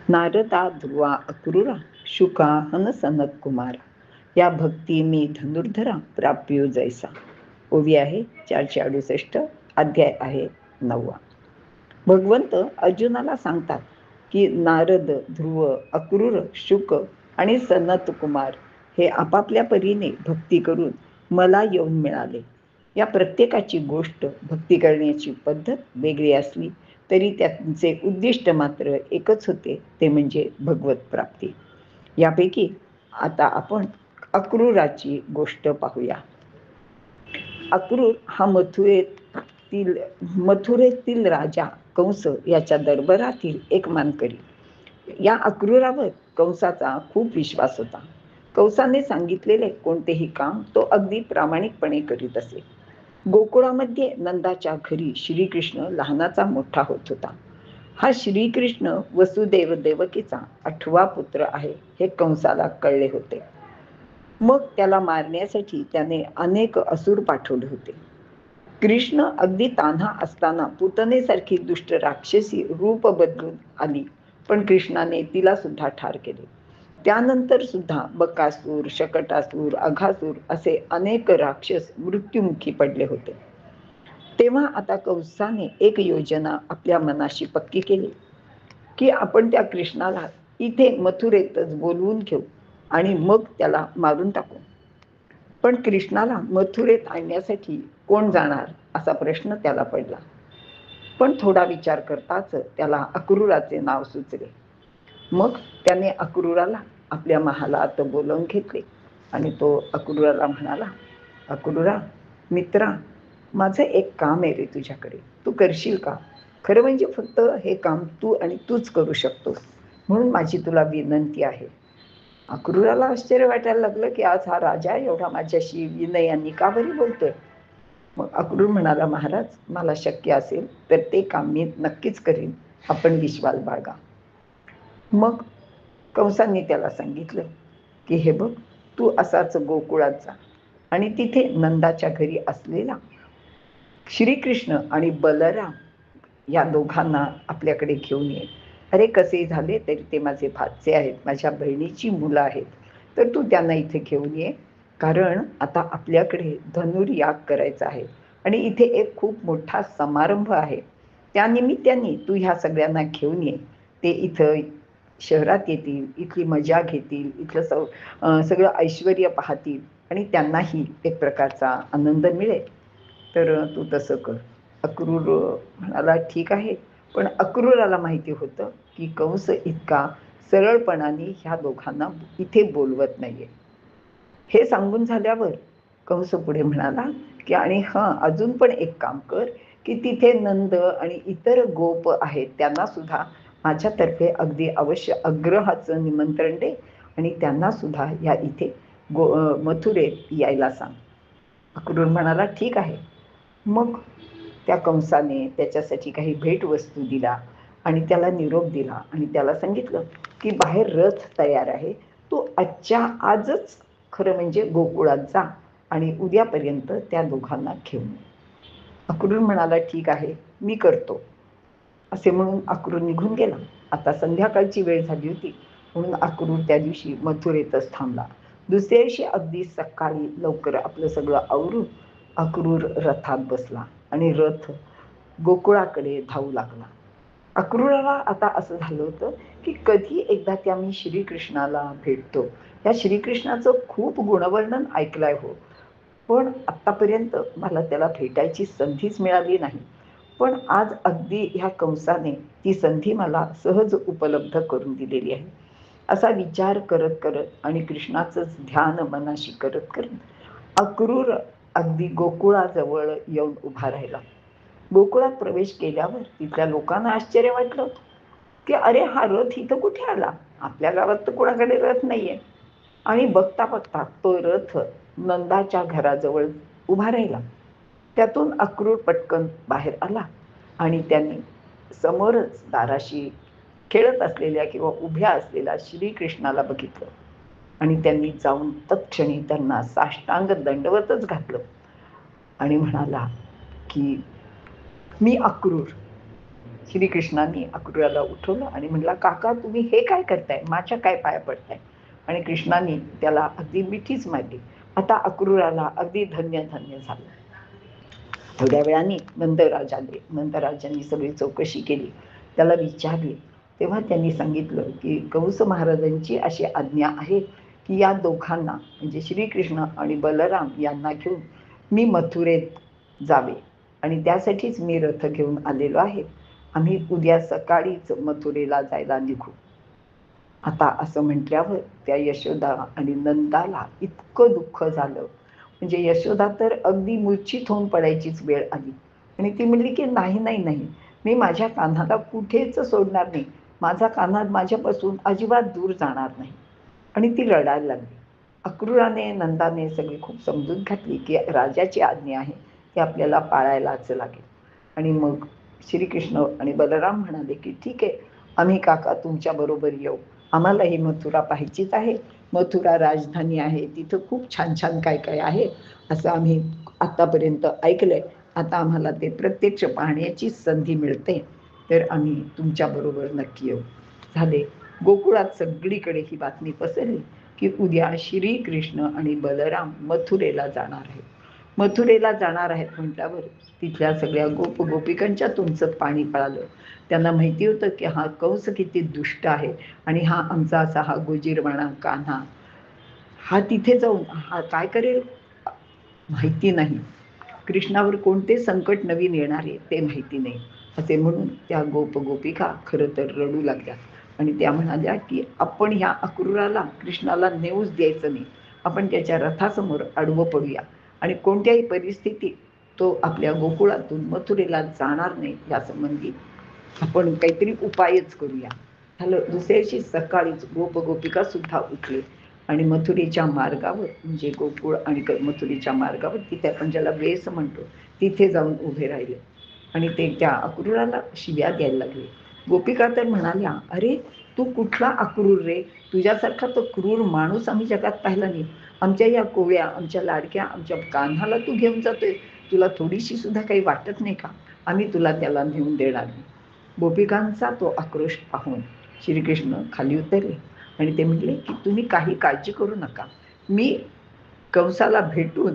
नारदा ध्रुवा अक्रूरा शुका हन सनत कुमारा या भक्ती मी धनुर्धरा प्राप्यो जैसा. ओवी आहे 468, अध्याय आहे 9. भगवंत अर्जुनाला सांगतात की नारद, ध्रुव, अक्रूर, शुक आणि सनत कुमार हे आपापल्या परीने भक्ती करून मला येऊन मिळाले. या प्रत्येकाची गोष्ट, भक्ती करण्याची पद्धत वेगळी असली तरी त्यांचे उद्दिष्ट मात्र एकच होते, ते म्हणजे भगवत प्राप्ती. यापैकी आता आपण अक्रूराची गोष्ट पाहूया. अक्रूर हा मथुरेतील राजा कंस याच्या दरबारातील एक मानकरी. या अक्रूरावर कंसाचा खूप विश्वास होता. कंसाने सांगितलेले कोणतेही काम तो अगदी प्रामाणिकपणे करीत असे. गोकुळामध्ये नंदाच्या घरी श्रीकृष्ण लहानाचा मोठा होत होता. हा श्रीकृष्ण वसुदेव देवकीचा 8वा पुत्र आहे हे कंसाला कळले होते. मग त्याला मारण्यासाठी त्याने अनेक असुर पाठवले होते. कृष्ण अगदी तान्हा असताना पुतनेसारखी दुष्ट राक्षसी रूप बदलून आली, पण कृष्णाने तिला सुद्धा ठार केले. त्यानंतर सुद्धा बकासूर, शकटासूर, अघासूर असे अनेक राक्षस मृत्युमुखी पडले होते. तेव्हा आता कंसाने एक योजना आपल्या मनाशी पक्की केली की आपण त्या कृष्णाला इथे मथुरेतच बोलवून घेऊ आणि मग त्याला मारून टाकू. पण कृष्णाला मथुरेत आणण्यासाठी कोण जाणार असा प्रश्न त्याला पडला. पण थोडा विचार करताच त्याला अक्रूराचे नाव सुचले. मग त्याने अक्रूराला आपल्या महालात बोलावून घेतले आणि तो अक्रूराला म्हणाला, अक्रूरा मित्रा, माझं एक काम आहे रे तुझ्याकडे, तू करशील का? खरं म्हणजे फक्त हे काम तू आणि तूच करू शकतोस, म्हणून माझी तुला विनंती आहे. अक्रूराला आश्चर्य वाटायला लागलं की आज हा राजा एवढा माझ्याशी विनयाने का बरी बोलतोय. मग अक्रूर म्हणाला, महाराज, मला शक्य असेल तर ते काम मी नक्कीच करीन, आपण विश्वास बाळगा. मग कंसांनी त्याला सांगितलं की हे बघ, तू असाच गोकुळात जा आणि तिथे नंदाच्या घरी असलेला श्रीकृष्ण आणि बलराम या दोघांना आपल्याकडे घेऊन ये. अरे कसे झाले तरी ते माझे भाचे आहेत, माझ्या बहिणीची मुलं आहेत, तर तू त्यांना इथे घेऊन ये, कारण आता आपल्याकडे धनुर्याग करायचा आहे आणि इथे एक खूप मोठा समारंभ आहे. त्यानिमित्ताने तू ह्या सगळ्यांना घेऊन ये. ते इथं शहरात येतील, इथली मजा घेतील, इथलं सगळं ऐश्वर्य पाहतील आणि त्यांनाही एक प्रकारचा आनंद मिळेल. तर तू तसं कर. अक्रूर म्हणाला, ठीक आहे. पण अक्रूराला माहिती होतं की कंस इतका सरळपणाने ह्या दोघांना इथे बोलवत नाहीये. हे सांगून झाल्यावर कंस पुढे म्हणाला की आणि अजून पण एक काम कर की तिथे नंद आणि इतर गोप आहेत त्यांना सुद्धा माझ्यातर्फे अगदी अवश्य अग्रहाचं निमंत्रण दे आणि त्यांना सुद्धा या इथे मथुरेत यायला सांग. अक्रूर म्हणाला, ठीक आहे. मग त्या कंसाने त्याच्यासाठी काही भेटवस्तू दिला आणि त्याला निरोप दिला आणि त्याला सांगितलं की बाहेर रथ तयार आहे, तू आजच्या आजच खरं म्हणजे गोकुळात जा आणि उद्यापर्यंत त्या दोघांना घेऊन. अक्रूर म्हणाला, ठीक आहे, मी करतो. असे म्हणून अक्रूर निघून गेला. आता संध्याकाळची वेळ झाली होती, म्हणून अक्रूर त्या दिवशी मथुरेतच थांबला. दुसऱ्या दिवशी अगदी सकाळी लवकर आपलं सगळं आवरून अक्रूर रथात बसला आणि रथ गोकुळाकडे धावू लागला. अक्रूराला आता असं झालं होतं की कधी एकदा त्या मी श्रीकृष्णाला भेटतो. या श्रीकृष्णाचं खूप गुणवर्णन ऐकलंय हो, पण आतापर्यंत मला त्याला भेटायची संधीच मिळाली नाही. पण आज अगदी ह्या कंसाने ती संधी मला सहज उपलब्ध करून दिलेली आहे. असा विचार करत करत आणि कृष्णाचंच ध्यान मनाशी करत करत अक्रूर अगदी गोकुळाजवळ येऊन उभा राहिला. गोकुळात प्रवेश केल्यावर तिथल्या लोकांना आश्चर्य वाटलं की अरे हा रथ इथं कुठे आला, आपल्या गावात तर कोणाकडे रथ नाहीये. आणि बघता बघता तो रथ नंदाच्या घराजवळ उभा राहिला. त्यातून अक्रूर पटकन बाहेर आला आणि त्यांनी समोरच दाराशी खेळत असलेल्या किंवा उभ्या असलेल्या श्रीकृष्णाला बघितलं आणि त्यांनी जाऊन तत्क्षणी त्यांना साष्टांग दंडवतच घातलं आणि म्हणाला की मी अक्रूर श्रीकृष्णाने अक्रूराला उठवलं आणि म्हणला, काका तुम्ही हे काय करताय, माझ्या काय पाया पडताय. आणि कृष्णाने त्याला अगदी मिठीच मारली. आता अक्रूराला अगदी धन्य धन्य झालं. थोड्या वेळाने नंदराज आले. नंदराजांनी सगळी चौकशी केली, त्याला विचारले. तेव्हा त्यांनी सांगितलं की कंस महाराजांची अशी आज्ञा आहे की या दोघांना म्हणजे श्रीकृष्ण आणि बलराम यांना घेऊन मी मथुरेत जावे आणि त्यासाठीच मी रथ घेऊन आलेलो आहे. आम्ही उद्या सकाळीच मथुरेला जायला निघू. आता असं म्हटल्यावर त्या यशोदा आणि नंदाला इतकं दुःख झालं, म्हणजे यशोदा तर अगदी मूर्छित होऊन पडायचीच वेळ आली. आणि ती म्हणली की नाही नाही नाही, मी माझ्या कान्हाला कुठेच सोडणार नाही, माझा कान्हा माझ्यापासून अजिबात दूर जाणार नाही. आणि ती रडायला लागली. अक्रूराने नंदाने सगळी खूप समजून घातली की राजाची आज्ञा आहे, ती आपल्याला पाळायलाच लागेल. आणि मग श्रीकृष्ण आणि बलराम म्हणाले की ठीक आहे, आम्ही काका तुमच्या बरोबर येऊ, आम्हाला ही मथुरा पाहायचीच आहे. मथुरा राजधानी आहे, तिथं खूप छान छान काय काय आहे असं आम्ही आतापर्यंत ऐकलंय. आता आम्हाला ते प्रत्यक्ष पाहण्याची संधी मिळते, तर आम्ही तुमच्या बरोबर नक्की येऊ. झाले. गोकुळात सगळीकडे ही बातमी पसरली की उद्या श्रीकृष्ण आणि बलराम मथुरेला जाणार आहेत. मथुरेला जाणार आहेत म्हटल्यावर तिथल्या सगळ्या गोपिकांच्या तुमचं पाणी पळालं. त्यांना माहिती होतं की हा कंस किती दुष्ट आहे आणि हा आमचा असा हा गोजीरवाणा कान्हा हा तिथे जाऊन हा काय करेल माहिती नाही. कृष्णावर कोणते संकट नवीन येणार आहे ते माहिती नाही. असे म्हणून त्या गोपिका खरं तर रडू लागल्या आणि त्या म्हणाल्या की आपण ह्या अक्रूराला कृष्णाला नेऊच द्यायचं नाही, आपण त्याच्या रथासमोर आडवं पडूया आणि कोणत्याही परिस्थितीत तो आपल्या गोकुळातून मथुरेला जाणार नाही या संबंधी आपण काहीतरी उपायच करूया. झालं. दुसऱ्या दिवशी सकाळीच गोपिका सुद्धा उठले आणि मथुरेच्या मार्गावर म्हणजे गोकुळ आणि मथुरेच्या मार्गावर तिथे आपण ज्याला वेस म्हणतो तिथे जाऊन उभे राहिले आणि ते त्या अक्रूराला शिव्या द्यायला लागले. गोपिका तर म्हणाल्या, अरे तू कुठला अक्रूर रे, तुझ्यासारखा तो क्रूर माणूस आम्ही जगात पाहिला नाही. आमच्या या कोवळ्या आमच्या लाडक्या आमच्या कान्हाला तू घेऊन जातोय, तुला थोडीशी सुद्धा काही वाटत नाही का, आम्ही तुला त्याला नेऊन देणार नाही. गोपिकांचा तो आक्रोश पाहून श्रीकृष्ण खाली उतरले आणि ते म्हटले की तुम्ही काही काळजी करू नका, मी कंसाला भेटून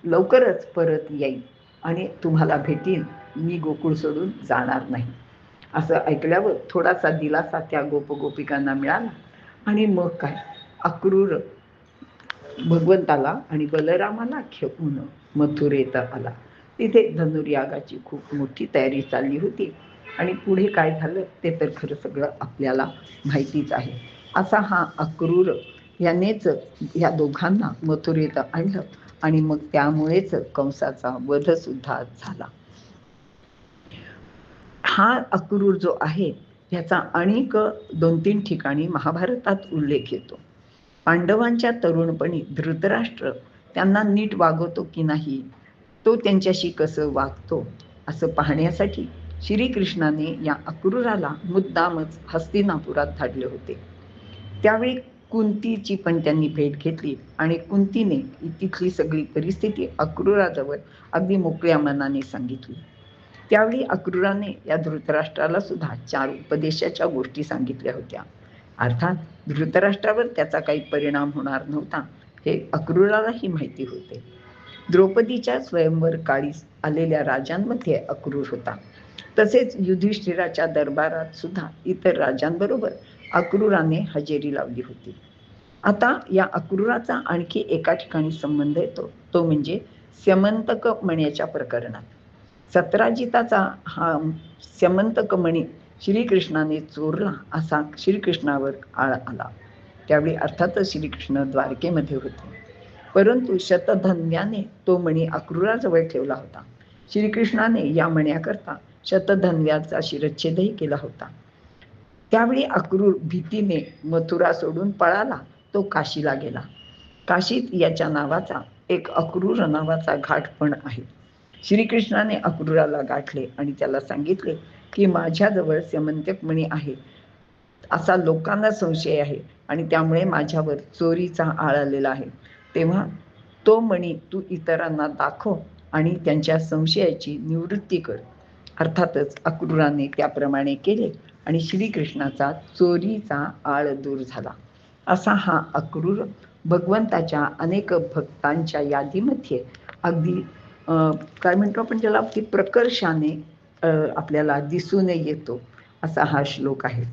लवकरच परत येईन आणि तुम्हाला भेटीन, मी गोकुळ सोडून जाणार नाही. असं ऐकल्यावर थोडासा दिलासा त्या गोपिकांना मिळाला आणि मग काय अक्रूर भगवंताला आणि बलरामाला घेऊन मथुरेत आला. तिथे धनुर्यागाची खूप मोठी तयारी चालली होती आणि पुढे काय झालं ते तर खरं सगळं आपल्याला माहितीच आहे. असा हा अक्रूर यानेच या दोघांना मथुरेत आणलं आणि मग त्यामुळेच कंसाचा वध सुद्धा झाला. हा अक्रूर जो आहे ह्याचा अनेक 2-3 ठिकाणी महाभारतात उल्लेख येतो. पांडवांच्या तरुणपणी धृतराष्ट्र त्यांना नीट वागवतो की नाही, तो त्यांच्याशी कसं वागतो असं पाहण्यासाठी श्रीकृष्णाने या अक्रूराला मुद्दामच हस्तिनापुरात धाडले होते. त्यावेळी कुंतीची पण त्यांनी भेट घेतली आणि कुंतीने तिथली सगळी परिस्थिती अक्रूराजवळ अगदी मोकळ्या मनाने सांगितली. त्यावेळी अक्रूराने या धृतराष्ट्राला सुद्धा 4 उपदेशाच्या गोष्टी सांगितल्या होत्या. अर्थात धृतराष्ट्रावर त्याचा काही परिणाम होणार नव्हता हे अक्रूरालाही माहिती होते. द्रौपदीच्या स्वयंवर काळी आलेल्या राजांमध्ये अक्रूर होता. तसेच युधिष्ठिराच्या दरबारात सुद्धा इतर राजांबरोबर अक्रूराने हजेरी लावली होती. आता या अक्रूराचा आणखी एका ठिकाणी संबंध येतो, तो म्हणजे स्यमंतक मण्याच्या प्रकरणात. सत्राजिताचा हा स्यमंतक मणी श्रीकृष्णाने चोरला असा श्रीकृष्णावर आळ आला. त्यावेळी अर्थातच श्रीकृष्ण द्वारकेमध्ये होते, परंतु शतधन्व्याने तो मणी अक्रूराजवळ ठेवला होता. श्रीकृष्णाने या मण्याकरता शतधन्व्याचा शिरच्छेदही केला होता. त्यावेळी अक्रूर भीतीने मथुरा सोडून पळाला, तो काशीला गेला. काशीत याच्या नावाचा एक अक्रूर नावाचा घाट पण आहे. श्रीकृष्णाने अक्रूराला गाठले आणि त्याला सांगितले की माझ्याजवळ स्यमंतक मणी आहे असा लोकांना संशय आहे आणि त्यामुळे माझ्यावर चोरीचा आळ आलेला आहे. तेव्हा तो मणी तू इतरांना दाखव आणि त्यांच्या संशयाची निवृत्ती कर. अर्थातच अक्रूराने त्याप्रमाणे केले आणि श्रीकृष्णाचा चोरीचा आळ दूर झाला. असा हा अक्रूर भगवंताच्या अनेक भक्तांच्या यादीमध्ये अगदी काय म्हणतो आपण त्याला, की प्रकर्षाने आपल्याला दिसून येतो असा हा श्लोक आहे.